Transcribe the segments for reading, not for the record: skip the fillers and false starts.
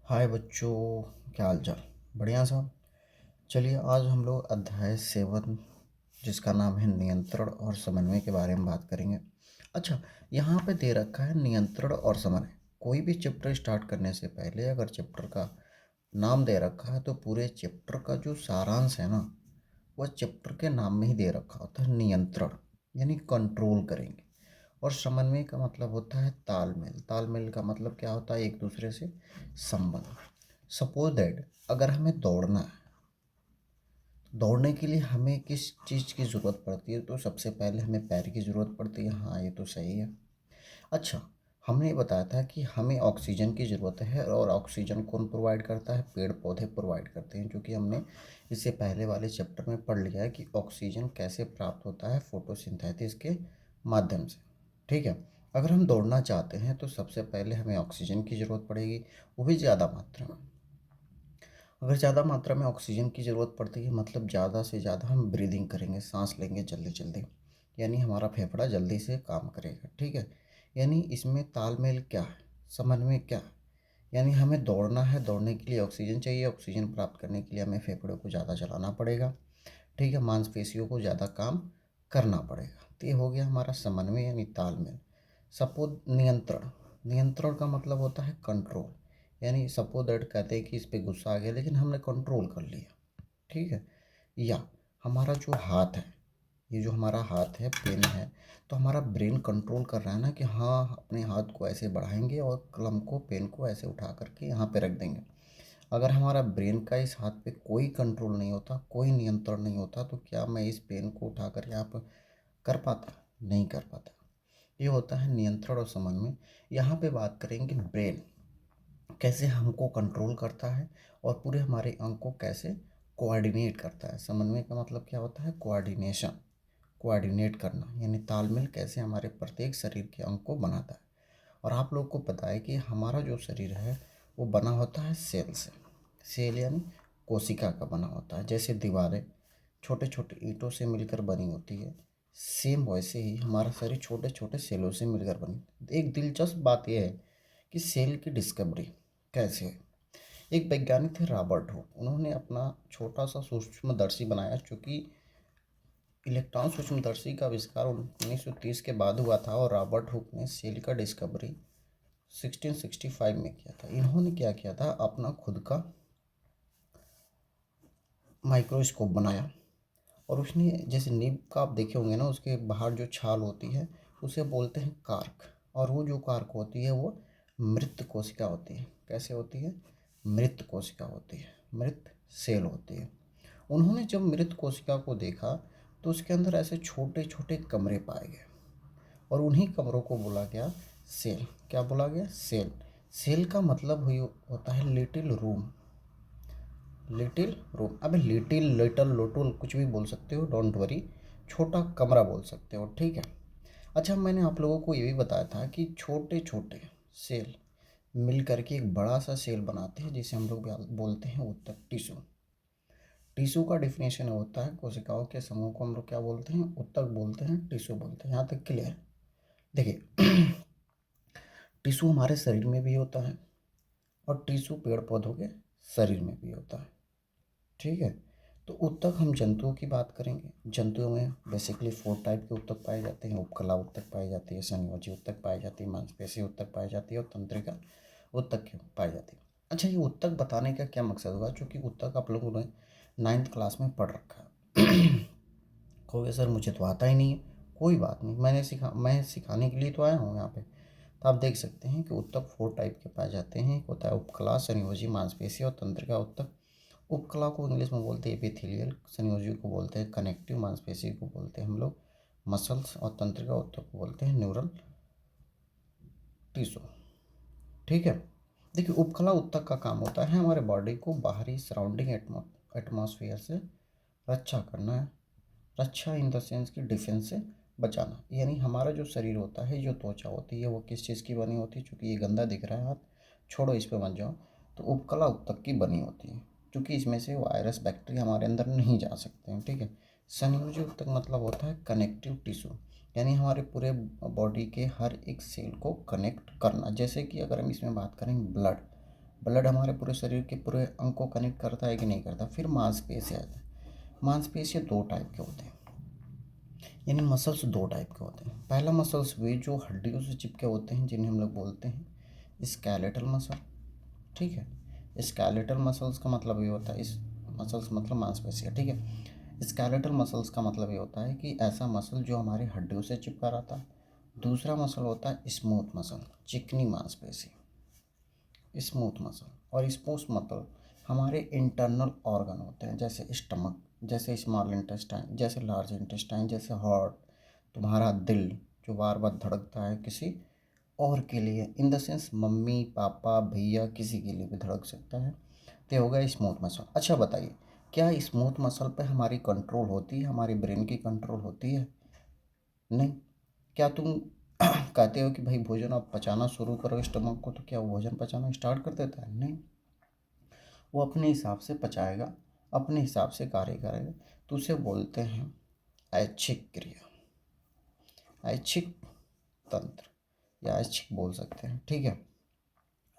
हाय बच्चों, क्या हाल चाल। बढ़िया साहब। चलिए आज हम लोग अध्याय 7 जिसका नाम है नियंत्रण और समन्वय के बारे में बात करेंगे। अच्छा, यहाँ पे दे रखा है नियंत्रण और समन्वय। कोई भी चैप्टर स्टार्ट करने से पहले अगर चैप्टर का नाम दे रखा है तो पूरे चैप्टर का जो सारांश है ना, वह चैप्टर के नाम में ही दे रखा होता है। नियंत्रण यानी कंट्रोल करेंगे, और समन्वय का मतलब होता है तालमेल। तालमेल का मतलब क्या होता है? एक दूसरे से संबंध। सपोज दैट अगर हमें दौड़ना है, दौड़ने के लिए हमें किस चीज़ की ज़रूरत पड़ती है? तो सबसे पहले हमें पैर की ज़रूरत पड़ती है। हाँ, ये तो सही है। अच्छा, हमने बताया था कि हमें ऑक्सीजन की ज़रूरत है, और ऑक्सीजन कौन प्रोवाइड करता है? पेड़ पौधे प्रोवाइड करते हैं, जो कि हमने इससे पहले वाले चैप्टर में पढ़ लिया है कि ऑक्सीजन कैसे प्राप्त होता है, फोटोसिंथेसिस के माध्यम से। ठीक है। अगर हम दौड़ना चाहते हैं तो सबसे पहले हमें ऑक्सीजन की ज़रूरत पड़ेगी, वो भी ज़्यादा मात्रा में। अगर ज़्यादा मात्रा में ऑक्सीजन की ज़रूरत पड़ती है मतलब ज़्यादा से ज़्यादा हम ब्रीदिंग करेंगे, सांस लेंगे जल्दी जल्दी, यानी हमारा फेफड़ा जल्दी से काम करेगा। ठीक है। यानी इसमें तालमेल क्या है, समन्वय क्या है? यानी हमें दौड़ना है, दौड़ने के लिए ऑक्सीजन चाहिए, ऑक्सीजन प्राप्त करने के लिए हमें फेफड़ों को ज़्यादा चलाना पड़ेगा। ठीक है, मांसपेशियों को ज़्यादा काम करना पड़ेगा। तो ये हो गया हमारा समन्वय यानी तालमेल। सपोज नियंत्रण, नियंत्रण का मतलब होता है कंट्रोल। यानी सपोज दैट कहते हैं कि इस पे गुस्सा आ गया लेकिन हमने कंट्रोल कर लिया। ठीक है। या हमारा जो हाथ है, ये जो हमारा हाथ है, पेन है, तो हमारा ब्रेन कंट्रोल कर रहा है ना कि हाँ, अपने हाथ को ऐसे बढ़ाएंगे और कलम को, पेन को ऐसे उठा करके यहाँ पे रख देंगे। अगर हमारा ब्रेन का इस हाथ पे कोई कंट्रोल नहीं होता, कोई नियंत्रण नहीं होता, तो क्या मैं इस पेन को उठाकर यहाँ पर कर पाता? नहीं कर पाता। ये होता है नियंत्रण और समन्वय। यहाँ पे बात करेंगे ब्रेन कैसे हमको कंट्रोल करता है और पूरे हमारे अंग को कैसे कोऑर्डिनेट करता है। समन्वय का मतलब क्या होता है? कोऑर्डिनेशन, कोऑर्डिनेट करना, यानी तालमेल कैसे हमारे प्रत्येक शरीर के अंग को बनाता है। और आप लोग को पता है कि हमारा जो शरीर है वो बना होता है सेल से। सेल यानी कोशिका का बना होता है। जैसे दीवारें छोटे छोटे ईंटों से मिलकर बनी होती है, सेम वैसे ही हमारा शरीर छोटे छोटे सेलों से मिलकर बनी। एक दिलचस्प बात यह है कि सेल की डिस्कवरी कैसे है। एक वैज्ञानिक थे रॉबर्ट हुक, उन्होंने अपना छोटा सा सूक्ष्मदर्शी बनाया। चूँकि इलेक्ट्रॉन सूक्ष्मदर्शी का आविष्कार 1930 के बाद हुआ था, और रॉबर्ट हुक ने सेल का डिस्कवरी 1665 में किया था। इन्होंने क्या किया था? अपना खुद का माइक्रोस्कोप बनाया, और उसने जैसे नीब का आप देखे होंगे ना, उसके बाहर जो छाल होती है उसे बोलते हैं कार्क। और वो जो कार्क होती है वो मृत कोशिका होती है। कैसे होती है? मृत कोशिका होती है, मृत सेल होती है। उन्होंने जब मृत कोशिका को देखा तो उसके अंदर ऐसे छोटे छोटे कमरे पाए गए, और उन्हीं कमरों को बोला गया सेल। क्या बोला गया? सेल। सेल का मतलब हुई होता है लिटिल रूम। लिटिल रूम, अबे लिटिल, लिटल, लोटल कुछ भी बोल सकते हो, डोंट वरी। छोटा कमरा बोल सकते हो। ठीक है। अच्छा, मैंने आप लोगों को ये भी बताया था कि छोटे छोटे सेल मिल करके एक बड़ा सा सेल बनाते हैं, जिसे हम लोग बोलते हैं ऊतक, टिश्यू। टिश्यू का डिफिनेशन होता है कोशिकाओं के समूह को हम लोग क्या बोलते हैं? ऊतक बोलते हैं, टिश्यू बोलते हैं। यहाँ तक क्लियर है? देखिए, टिश्यू हमारे शरीर में भी होता है, और टिश्यू पेड़ पौधों के शरीर में भी होता है। ठीक है। तो ऊतक, हम जंतुओं की बात करेंगे। जंतुओं में बेसिकली 4 टाइप के ऊतक पाए जाते हैं। उपकला ऊतक पाई जाती है, संयोजी ऊतक पाई जाती है, मांसपेशी ऊतक पाई जाती है, और तंत्रिका ऊतक पाई जाती है। अच्छा, ये ऊतक बताने का क्या मकसद हुआ? चूँकि ऊतक आप लोगों ने 9th क्लास में पढ़ रखा है। कहोगे सर मुझे तो आता ही नहीं है। कोई बात नहीं, मैं सिखाने के लिए तो आया हूँ यहाँ पे। तो आप देख सकते हैं कि ऊतक 4 टाइप के पाए जाते हैं। एक होता है उपकला, संयोजी, मांसपेशी और तंत्रिका ऊतक। उपकला को इंग्लिश में बोलते हैं एपिथेलियल, संयोजी को बोलते हैं कनेक्टिव, मांसपेशी को बोलते हैं हम लोग मसल्स, और तंत्रिका ऊतक को बोलते हैं न्यूरल टिश्यू। ठीक है। देखिए, उपकला ऊतक का काम होता है हमारे बॉडी को बाहरी सराउंडिंग एटमॉस्फेयर से रक्षा करना है। रक्षा इन द सेंस की डिफेंस से बचाना। यानी हमारा जो शरीर होता है, जो त्वचा होती है, वो किस चीज़ की बनी होती है? चूँकि ये गंदा दिख रहा है हाथ, छोड़ो इस पे मत जाओ। तो उपकला ऊतक की बनी होती है, क्योंकि इसमें से वायरस बैक्टीरिया हमारे अंदर नहीं जा सकते हैं। ठीक है। संयोजी ऊतक मतलब होता है कनेक्टिव टिश्यू, यानी हमारे पूरे बॉडी के हर एक सेल को कनेक्ट करना। जैसे कि अगर हम इसमें बात करें ब्लड, ब्लड हमारे पूरे शरीर के पूरे अंग को कनेक्ट करता है कि नहीं करता। फिर मांसपेशी आता है। मांसपेशी दो टाइप के होते हैं, यानी मसल्स दो टाइप के होते हैं। पहला मसल्स वे जो हड्डियों से चिपके होते हैं, जिन्हें हम लोग बोलते हैं स्केलेटल मसल। ठीक है, स्केलेटल मसल्स का मतलब ये होता है, इस मसल्स मतलब मांसपेशियाँ। ठीक है, स्केलेटल मसल्स का मतलब ये होता है कि ऐसा मसल जो हमारी हड्डियों से चिपका रहता है। दूसरा मसल होता है स्मूथ मसल, चिकनी मांसपेशी, स्मूथ मसल। और स्मूथ मसल हमारे इंटरनल ऑर्गन होते हैं, जैसे स्टमक, जैसे स्मॉल इंटेस्टाइन, जैसे लार्ज इंटेस्टाइन, जैसे हार्ट, तुम्हारा दिल जो बार बार धड़कता है किसी और के लिए, in the sense mummy papa भैया किसी के लिए भी धड़क सकता है। तो हो गया स्मूथ मसल। अच्छा बताइए, क्या स्मूथ मसल पे हमारी कंट्रोल होती है, हमारी ब्रेन की कंट्रोल होती है? नहीं। क्या तुम कहते हो कि भाई भोजन आप पचाना शुरू करो स्टमक को, तो क्या वो भोजन पचाना स्टार्ट कर देता है? नहीं, वो अपने हिसाब से पचाएगा, अपने हिसाब से कार्य करेगा। तो उसे बोलते हैं ऐच्छिक क्रिया, ऐच्छिक तंत्र या ऐच्छिक बोल सकते हैं। ठीक है,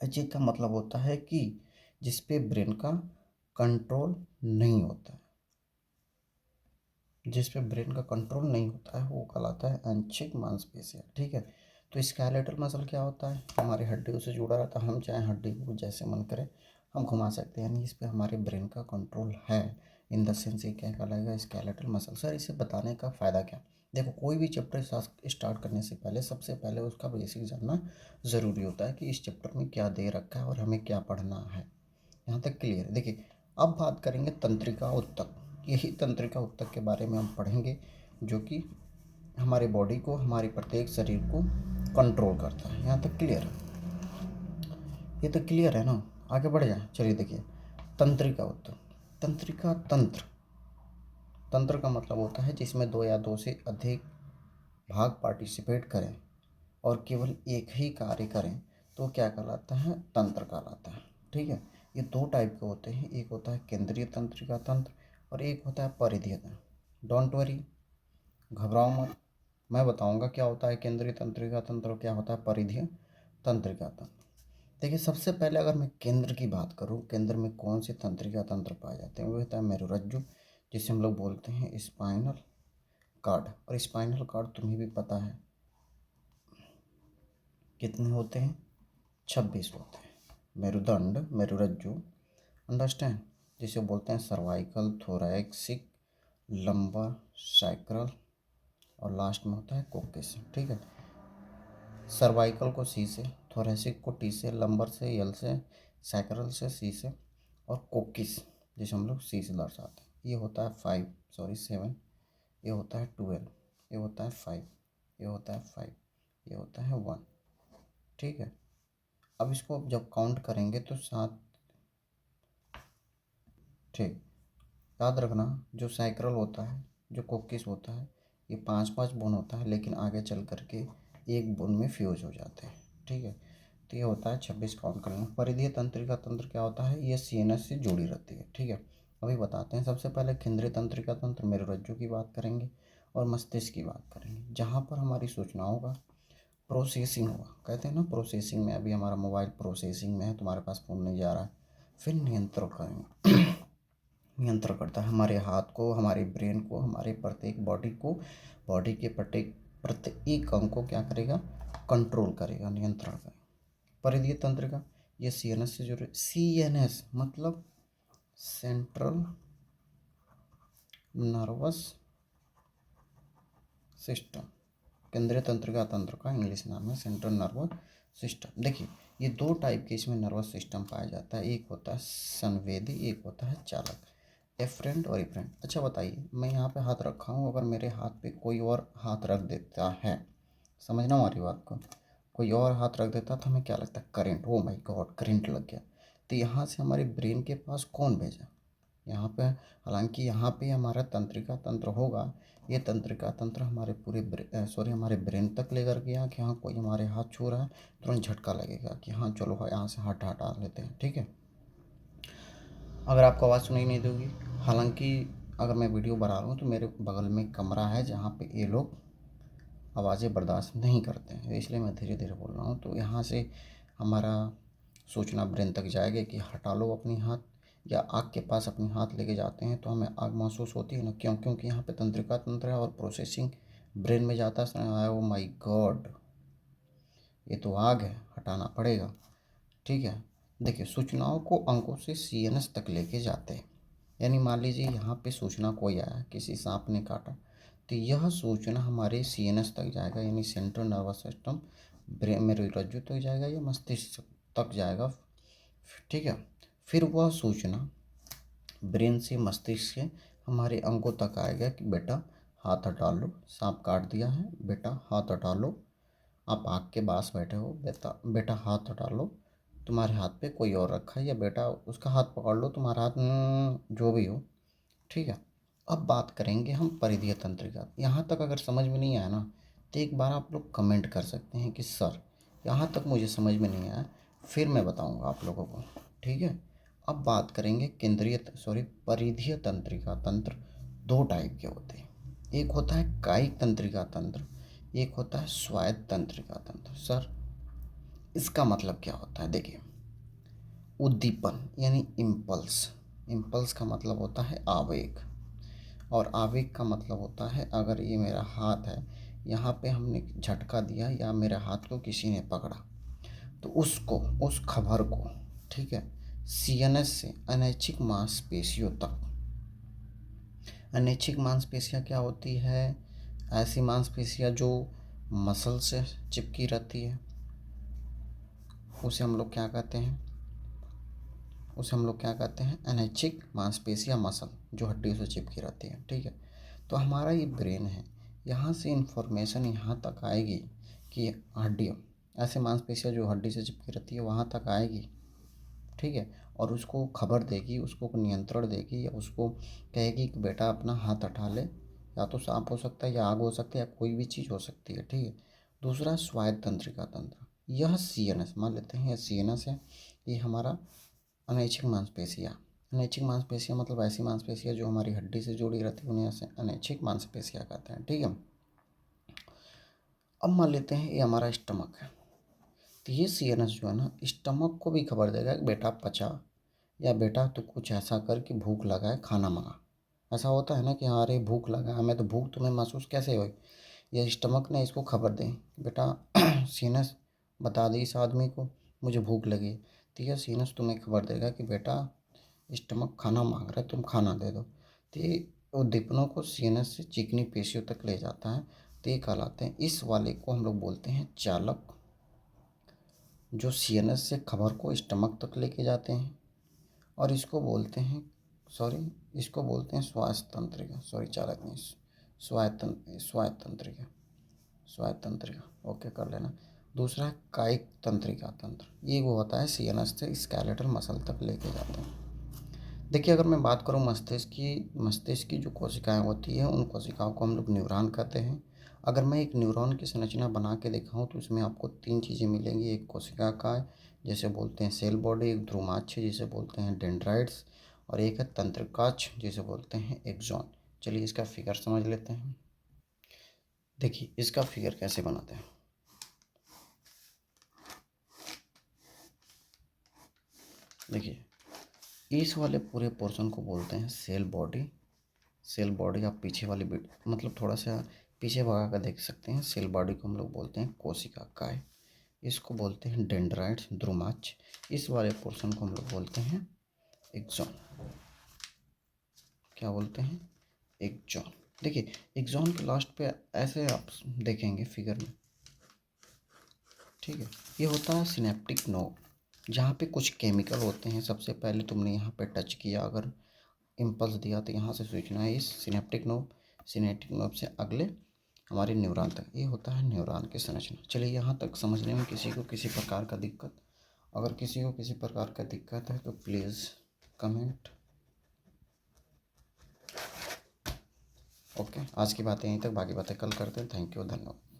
ऐच्छिक का मतलब होता है कि जिस पे ब्रेन का कंट्रोल नहीं होता है, जिस पे ब्रेन का कंट्रोल नहीं होता है वो कहलाता है ऐच्छिक मांसपेशियाँ। ठीक है, तो स्केलेटल मसल क्या होता है? हमारी हड्डियों से जुड़ा रहता है, हम चाहे हड्डी को जैसे मन करे हम घुमा सकते हैं, यानी इस पे हमारे ब्रेन का कंट्रोल है। इन द सेंस ये क्या कहलाएगा? Skeletal muscle. सर इसे बताने का फ़ायदा क्या? देखो, कोई भी चैप्टर स्टार्ट करने से पहले सबसे पहले उसका बेसिक जानना ज़रूरी होता है कि इस चैप्टर में क्या दे रखा है और हमें क्या पढ़ना है। यहाँ तक क्लियर है? देखिए, अब बात करेंगे तंत्रिका उत्तक। यही तंत्रिका उत्तक के बारे में हम पढ़ेंगे, जो कि हमारे बॉडी को, हमारे प्रत्येक शरीर को कंट्रोल करता है। यहाँ तक क्लियर है? ये तो क्लियर है ना? आगे बढ़ जाए, चलिए देखिए, तंत्रिका उत्तक। तंत्रिका तंत्र, तंत्र का मतलब होता है जिसमें दो या दो से अधिक भाग पार्टिसिपेट करें और केवल एक ही कार्य करें तो क्या कहलाता है? तंत्र कहलाता है। ठीक है, ये दो टाइप के होते हैं, एक होता है केंद्रीय तंत्रिका तंत्र और एक होता है परिधीय तंत्र। डोंट वरी, घबराओ मत, मैं बताऊंगा क्या होता है केंद्रीय तंत्रिका तंत्र और क्या होता है परिधीय तंत्रिका तंत्र। देखिए, सबसे पहले अगर मैं केंद्र की बात करूं, केंद्र में कौन से तंत्रिका तंत्र पाए जाते हैं? वो होता है मेरुरज्जु, जिसे हम लोग बोलते हैं स्पाइनल कार्ड। और स्पाइनल कार्ड तुम्हें भी पता है कितने होते हैं? 26 होते हैं। मेरुदंड, मेरुरज्जु, अंडरस्टैंड, जिसे बोलते हैं सर्वाइकल, थोरैक्सिक, लंबर, सैक्रल और लास्ट में होता है कोक्किस। ठीक है, सर्वाइकल को सी से, थोरैसिक को टी से, लंबर से एल से, सैक्रल से सी से और कोक्किस जिसे हम लोग सी से दर्शाते हैं। ये होता है 7, ये होता है 12, ये होता है 5, ये होता है 5, ये होता है 1। ठीक है, अब इसको जब काउंट करेंगे तो 7। ठीक, याद रखना, जो सैक्रल होता है, जो कोक्किस होता है, ये 5-5 बोन होता है, लेकिन आगे चल करके एक बोन में फ्यूज हो जाते हैं। ठीक है, तो ये होता है 26 काउंट कर लेना। परिधीय तंत्रिका तंत्र क्या होता है? ये सीएनएस से जुड़ी रहती है। ठीक है, अभी बताते हैं। सबसे पहले केंद्रीय तंत्रिका तंत्र, मेरुरज्जु की बात करेंगे और मस्तिष्क की बात करेंगे, जहाँ पर हमारी सूचनाओं का प्रोसेसिंग हुआ। कहते हैं ना प्रोसेसिंग में, अभी हमारा मोबाइल प्रोसेसिंग में है, तुम्हारे पास फ़ोन नहीं जा रहा है। फिर नियंत्रण करेंगे, नियंत्रण करता है हमारे हाथ को, हमारे ब्रेन को, हमारे प्रत्येक बॉडी को, बॉडी के प्रत्येक प्रत्येक अंग को क्या करेगा? कंट्रोल करेगा, नियंत्रण करेगा। परिधीय तंत्र का, ये सीएनएस से जुड़े। सीएनएस मतलब सेंट्रल नर्वस सिस्टम। केंद्रीय तंत्रिका तंत्र का इंग्लिश नाम है सेंट्रल नर्वस सिस्टम। देखिए, ये दो टाइप के इसमें नर्वस सिस्टम पाया जाता है, एक होता है संवेदी, एक होता है चालक, एफरेंट और इफरेंट। अच्छा बताइए, मैं यहाँ पे हाथ रखा हूँ, अगर मेरे हाथ पे कोई और हाथ रख देता है, समझना हमारी बात को, कोई और हाथ रख देता तो हमें क्या लगता है? Current. Oh my God, current लग गया। तो यहाँ से हमारे ब्रेन के पास कौन भेजा? यहाँ पे, हालांकि यहाँ पे हमारा तंत्रिका तंत्र होगा, ये तंत्रिका तंत्र हमारे हमारे ब्रेन तक लेकर गया कि हाँ कोई हमारे हाथ छू रहा है, तुरंत झटका लगेगा कि हाँ चलो हाँ यहाँ से हाथ हटा लेते हैं। ठीक है, अगर आपको आवाज़ सुनाई नहीं देगी, हालांकि अगर मैं वीडियो बना रहा हूँ तो मेरे बगल में कमरा है जहाँ पे ये लोग आवाज़ें बर्दाश्त नहीं करते हैं, इसलिए मैं धीरे धीरे बोल रहा हूँ। तो यहाँ से हमारा सूचना ब्रेन तक जाएगी कि हटा लो अपनी हाथ, या आग के पास अपनी हाथ लेके जाते हैं तो हमें आग महसूस होती है ना, क्यों? क्योंकि यहाँ पे तंत्रिका तंत्र है और प्रोसेसिंग ब्रेन में जाता है। ओ माय गॉड, ये तो आग है, हटाना पड़ेगा। ठीक है, देखिए सूचनाओं को अंकों से सीएनएस तक लेके जाते हैं। यानी मान लीजिए यहाँ पे सूचना कोई आया, किसी सांप ने काटा, तो यह सूचना हमारे सीएनएस तक जाएगा, यानी सेंट्रल नर्वस सिस्टम, ब्रेन मेरुरज्जु तक जाएगा या मस्तिष्क तक जाएगा। ठीक है, फिर वह सूचना ब्रेन से मस्तिष्क से हमारे अंगों तक आएगा कि बेटा हाथ हटा लो, सांप काट दिया है, बेटा हाथ हटा लो, आप आग के पास बैठे हो, बेटा बेटा हाथ हटा लो, तुम्हारे हाथ पे कोई और रखा है, या बेटा उसका हाथ पकड़ लो, तुम्हारा हाथ जो भी हो। ठीक है, अब बात करेंगे हम परिधीय तंत्रिका। यहाँ तक अगर समझ में नहीं आया ना, तो एक बार आप लोग कमेंट कर सकते हैं कि सर यहाँ तक मुझे समझ में नहीं आया, फिर मैं बताऊँगा आप लोगों को। ठीक है, अब बात करेंगे परिधीय तंत्रिका तंत्र। दो टाइप के होते हैं, एक होता है कायिक तंत्रिका तंत्र, एक होता है स्वायत्त तंत्रिका तंत्र। सर इसका मतलब क्या होता है? देखिए, उद्दीपन यानी इम्पल्स, इम्पल्स का मतलब होता है आवेग, और आवेग का मतलब होता है अगर ये मेरा हाथ है, यहाँ पे हमने झटका दिया या मेरे हाथ को किसी ने पकड़ा, तो उसको, उस खबर को, ठीक है, सीएनएस से अनैच्छिक मांसपेशियों तक। अनैच्छिक मांसपेशियाँ क्या होती है? ऐसी मांसपेशियाँ जो मसल से चिपकी रहती है, उसे हम लोग क्या कहते हैं? अनैच्छिक मांसपेशियाँ, मसल जो हड्डियों से चिपकी रहती है। ठीक है, तो हमारा ये ब्रेन है, यहाँ से इन्फॉर्मेशन यहाँ तक आएगी कि हड्डियों, ऐसे मांसपेशियाँ जो हड्डी से चिपकी रहती है वहाँ तक आएगी। ठीक है, और उसको खबर देगी, उसको नियंत्रण देगी, या उसको कहेगी कि बेटा अपना हाथ हटा ले, या तो सांप हो सकता है, या आग हो सकती है, या कोई भी चीज़ हो सकती है। ठीक है, दूसरा स्वायत्त तंत्रिका तंत्र, यह सीएनएस, मान लेते हैं यह सीएनएस है, ये हमारा अनैच्छिक मांसपेशियाँ। अनैच्छिक मांसपेशियाँ मतलब ऐसी मांसपेशियाँ जो हमारी हड्डी से जुड़ी रहती है, उन्हें ऐसे अनैच्छिक मांसपेशियाँ कहते हैं। ठीक है, अब मान लेते हैं ये हमारा स्टमक है, तो ये सीएनएस जो है ना, स्टमक को भी खबर देगा कि बेटा पचा, या बेटा तू कुछ ऐसा कर कि भूख लगा है, खाना मंगा। ऐसा होता है ना कि हाँ अरे भूख लगा है, हमें तो भूख तुम्हें महसूस कैसे हुई? ये स्टमक ने इसको खबर दें कि बेटा सीनस बता दी इस आदमी को मुझे भूख लगी है, तो यह सीनस तुम्हें खबर देगा कि बेटा स्टमक खाना मांग रहा है, तुम खाना दे दो। तो ये उद्दीपनों को सीनस से चिकनी पेशियों तक ले जाता है, तो ये कहलाते हैं, इस वाले को हम लोग बोलते हैं चालक, जो सीएनएस से खबर को स्टमक तक लेके जाते हैं। और इसको बोलते हैं, इसको बोलते हैं स्वायत्त तंत्रिका, चालक नहीं, स्वायत्त तंत्रिका, ओके कर लेना। दूसरा है कायिक तंत्रिका तंत्र, ये वो होता है सीएनएस से स्केलेटल मसल तक लेके जाते हैं। देखिए, अगर मैं बात करूँ मस्तिष्क की जो कोशिकाएं होती हैं, उन कोशिकाओं को हम लोग न्यूरॉन कहते हैं। अगर मैं एक न्यूरॉन की संरचना बना के दिखाऊं तो इसमें आपको तीन चीज़ें मिलेंगी, एक कोशिकाएं जिसे बोलते हैं सेल बॉडी, एक ध्रुमाक्ष जिसे बोलते हैं डेंड्राइट्स, और एक है तंत्रिकाक्ष जिसे बोलते हैं एक्सॉन। चलिए इसका फिगर समझ लेते हैं। देखिए इसका फिगर कैसे बनाते हैं। देखिए, इस वाले पूरे पोर्शन को बोलते हैं सेल बॉडी। आप पीछे वाली बिट मतलब थोड़ा सा पीछे भगा कर देख सकते हैं। सेल बॉडी को हम लोग बोलते हैं कोशिका काय, इसको बोलते हैं डेंड्राइट्स, ध्रुमाक्ष। इस वाले पोर्शन को हम लोग बोलते हैं एक्सॉन। क्या बोलते हैं? एक्सॉन। देखिए एक्सॉन के लास्ट पे ऐसे आप देखेंगे फिगर में, ठीक है, ये होता है सिनेप्टिक नोड, जहाँ पे कुछ केमिकल होते हैं। सबसे पहले तुमने यहाँ पे टच किया, अगर इम्पल्स दिया तो यहाँ से सूचना है इस सिनेप्टिक नोब से अगले हमारे न्यूरॉन तक। ये होता है न्यूरॉन की संरचना। चलिए यहाँ तक समझने में किसी को किसी प्रकार का दिक्कत, अगर किसी को किसी प्रकार का दिक्कत है तो प्लीज़ कमेंट। ओके, आज की बातें यहीं तक, बाकी बातें कल करते हैं। थैंक यू, धन्यवाद।